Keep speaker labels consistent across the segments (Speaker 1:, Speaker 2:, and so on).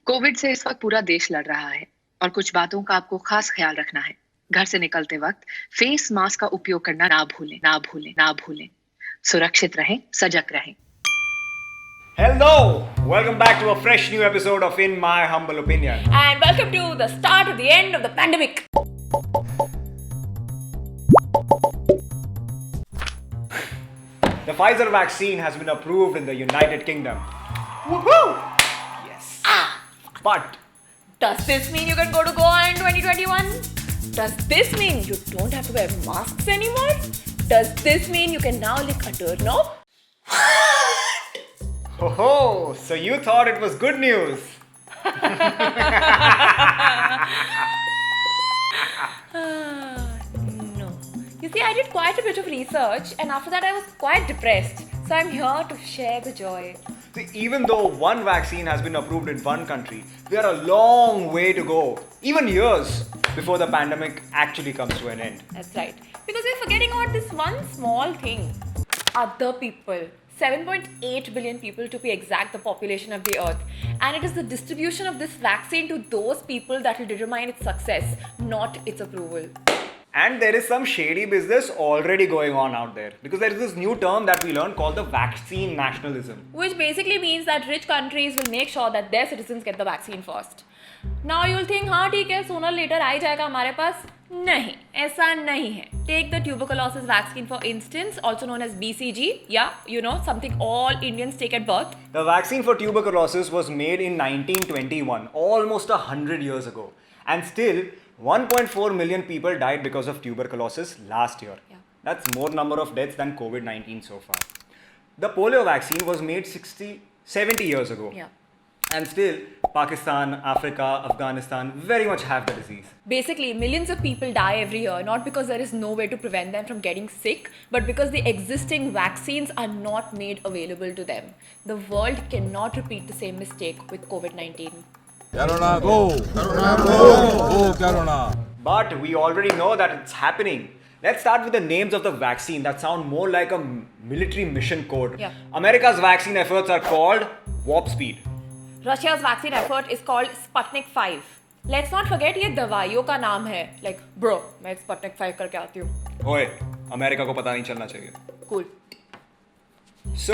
Speaker 1: Covid से इस वक्त पूरा देश लड़ रहा है और कुछ बातों का आपको खास ख्याल रखना है। घर से निकलते वक्त फेस मास्क का उपयोग करना ना भूलें, ना भूलें, ना भूलें। सुरक्षित रहें, सजग रहें।
Speaker 2: Hello! Welcome back to a fresh new episode of In My Humble Opinion.
Speaker 3: And welcome to the start of the end of the pandemic.
Speaker 2: The Pfizer vaccine has been approved in the United Kingdom. Woohoo! Yes. But
Speaker 3: Does this mean you can go to Goa in 2021? Does this mean you don't have to wear masks anymore? Does this mean you can now lick a doorknob?
Speaker 2: oh, so you thought it was good news?
Speaker 3: No. You see, I did quite a bit of research and after that I was quite depressed. So I'm here to share the joy.
Speaker 2: See, even though one vaccine has been approved in one country, we are a long way to go, even years, before the pandemic actually comes to an end.
Speaker 3: That's right. Because we're forgetting about this one small thing. Other people. 7.8 billion people to be exact, the population of the earth. And it is the distribution of this vaccine to those people that will determine its success, not its approval.
Speaker 2: And there is some shady business already going on out there, because there is this new term that we learned called the vaccine nationalism.
Speaker 3: Which basically means that rich countries will make sure that their citizens get the vaccine first. Now you'll think, हाँ ठीक है, sooner or later आ ही जाएगा हमारे पास. नहीं, ऐसा नहीं है. Take the tuberculosis vaccine for instance, also known as BCG. Yeah, you know, something all Indians take at birth.
Speaker 2: The vaccine for tuberculosis was made in 1921, almost 100 years ago. And still, 1.4 million people died because of tuberculosis last year.
Speaker 3: Yeah.
Speaker 2: That's more number of deaths than COVID-19 so far. The polio vaccine was made 70 years ago.
Speaker 3: Yeah.
Speaker 2: And still, Pakistan, Africa, Afghanistan very much have the disease.
Speaker 3: Basically, millions of people die every year, not because there is no way to prevent them from getting sick, but because the existing vaccines are not made available to them. The world cannot repeat the same mistake with COVID-19.
Speaker 4: Corona, go! Corona, go! Go, Corona!
Speaker 2: But we already know that it's happening. Let's start with the names of the vaccine that sound more like a military mission code.
Speaker 3: Yeah.
Speaker 2: America's vaccine efforts are called Warp Speed.
Speaker 3: Russia's vaccine effort is called Sputnik 5. Let's not forget ये दवाइयों का नाम है. Like, bro, मैं Sputnik 5 करके आती हूँ.
Speaker 2: ओए, अमेरिका को पता नहीं चलना चाहिए.
Speaker 3: Cool.
Speaker 2: So,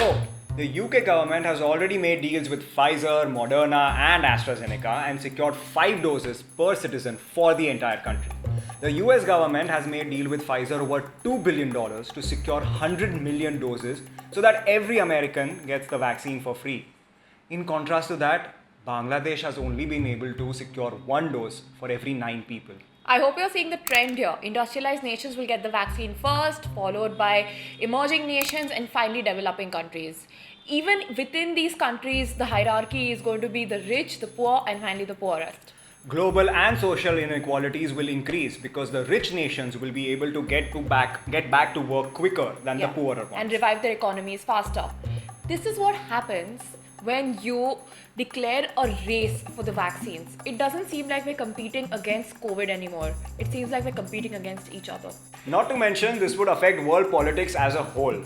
Speaker 2: the UK government has already made deals with Pfizer, Moderna and AstraZeneca and secured 5 doses per citizen for the entire country. The US government has made deal with Pfizer over $2 billion to secure 100 million doses so that every American gets the vaccine for free. In contrast to that, Bangladesh has only been able to secure 1 dose for every 9 people.
Speaker 3: I hope you're seeing the trend here. Industrialized nations will get the vaccine first, followed by emerging nations and finally developing countries. Even within these countries, the hierarchy is going to be the rich, the poor, and finally the poorest.
Speaker 2: Global and social inequalities will increase because the rich nations will be able to get back to work quicker than the poorer ones.
Speaker 3: And revive their economies faster. This is what happens when you declare a race for the vaccines. It doesn't seem like we're competing against COVID anymore. It seems like we're competing against each other.
Speaker 2: Not to mention, this would affect world politics as a whole.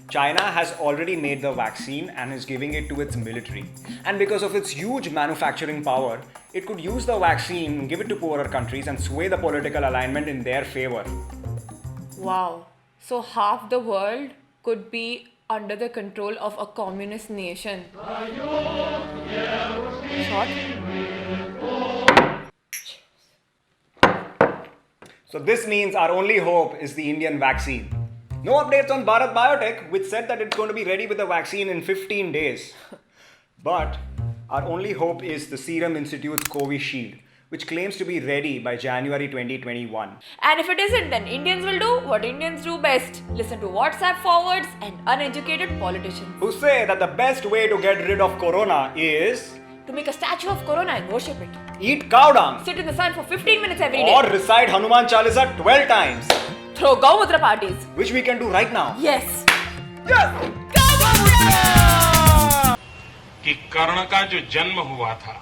Speaker 2: China has already made the vaccine and is giving it to its military. And because of its huge manufacturing power, it could use the vaccine, give it to poorer countries and sway the political alignment in their favor.
Speaker 3: Wow. So half the world could be under the control of a communist nation. Shot?
Speaker 2: So this means our only hope is the Indian vaccine. No updates on Bharat Biotech, which said that it's going to be ready with the vaccine in 15 days. But our only hope is the Serum Institute's Covishield, which claims to be ready by January 2021.
Speaker 3: And if it isn't, then Indians will do what Indians do best. Listen to WhatsApp forwards and uneducated politicians.
Speaker 2: Who say that the best way to get rid of corona is
Speaker 3: To make a statue of Corona and worship it.
Speaker 2: eat cow dung
Speaker 3: Sit in the sun for 15 minutes every day.
Speaker 2: or recite Hanuman Chalisa 12 times,
Speaker 3: Throw Gaumutra parties.
Speaker 2: which we can do right now.
Speaker 3: Yes.
Speaker 5: कि कर्ण का जो जन्म हुआ था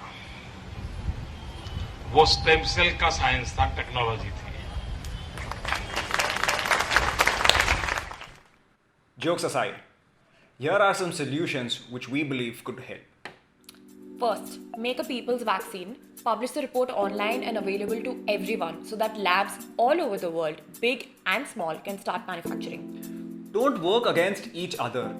Speaker 5: वो stem cell का science था, technology थी.
Speaker 2: Jokes aside, here are some solutions which we believe could help.
Speaker 3: First, make a people's vaccine, publish the report online and available to everyone so that labs all over the world, big and small, can start manufacturing.
Speaker 2: Don't work against each other.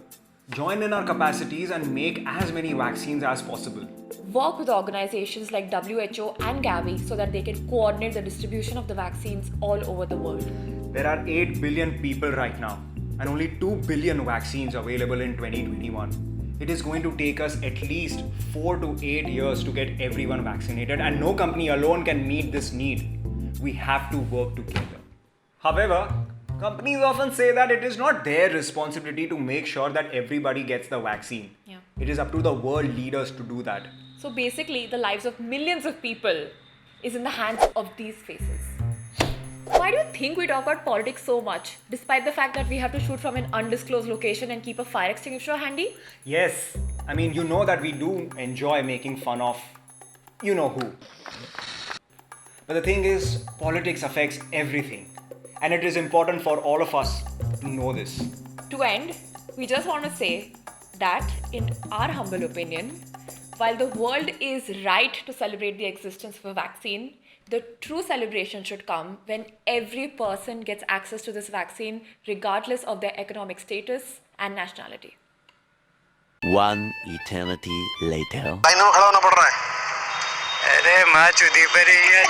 Speaker 2: Join in our capacities and make as many vaccines as possible.
Speaker 3: Work with organizations like WHO and Gavi so that they can coordinate the distribution of the vaccines all over the world.
Speaker 2: There are 8 billion people right now, and only 2 billion vaccines available in 2021. It is going to take us at least 4 to 8 years to get everyone vaccinated, and no company alone can meet this need. We have to work together. However, companies often say that it is not their responsibility to make sure that everybody gets the vaccine.
Speaker 3: Yeah.
Speaker 2: It is up to the world leaders to do that.
Speaker 3: So basically, the lives of millions of people is in the hands of these faces. Why do you think we talk about politics so much, despite the fact that we have to shoot from an undisclosed location and keep a fire extinguisher handy?
Speaker 2: Yes, I mean, you know that we do enjoy making fun of you know who. But the thing is, politics affects everything. And it is important for all of us to know this.
Speaker 3: To end, we just want to say that, in our humble opinion, while the world is right to celebrate the existence of a vaccine, the true celebration should come when every person gets access to this vaccine, regardless of their economic status and nationality.
Speaker 6: One eternity later.
Speaker 7: लाइनों में खड़ा होना पड़ रहा है। अरे माँ चुदी पर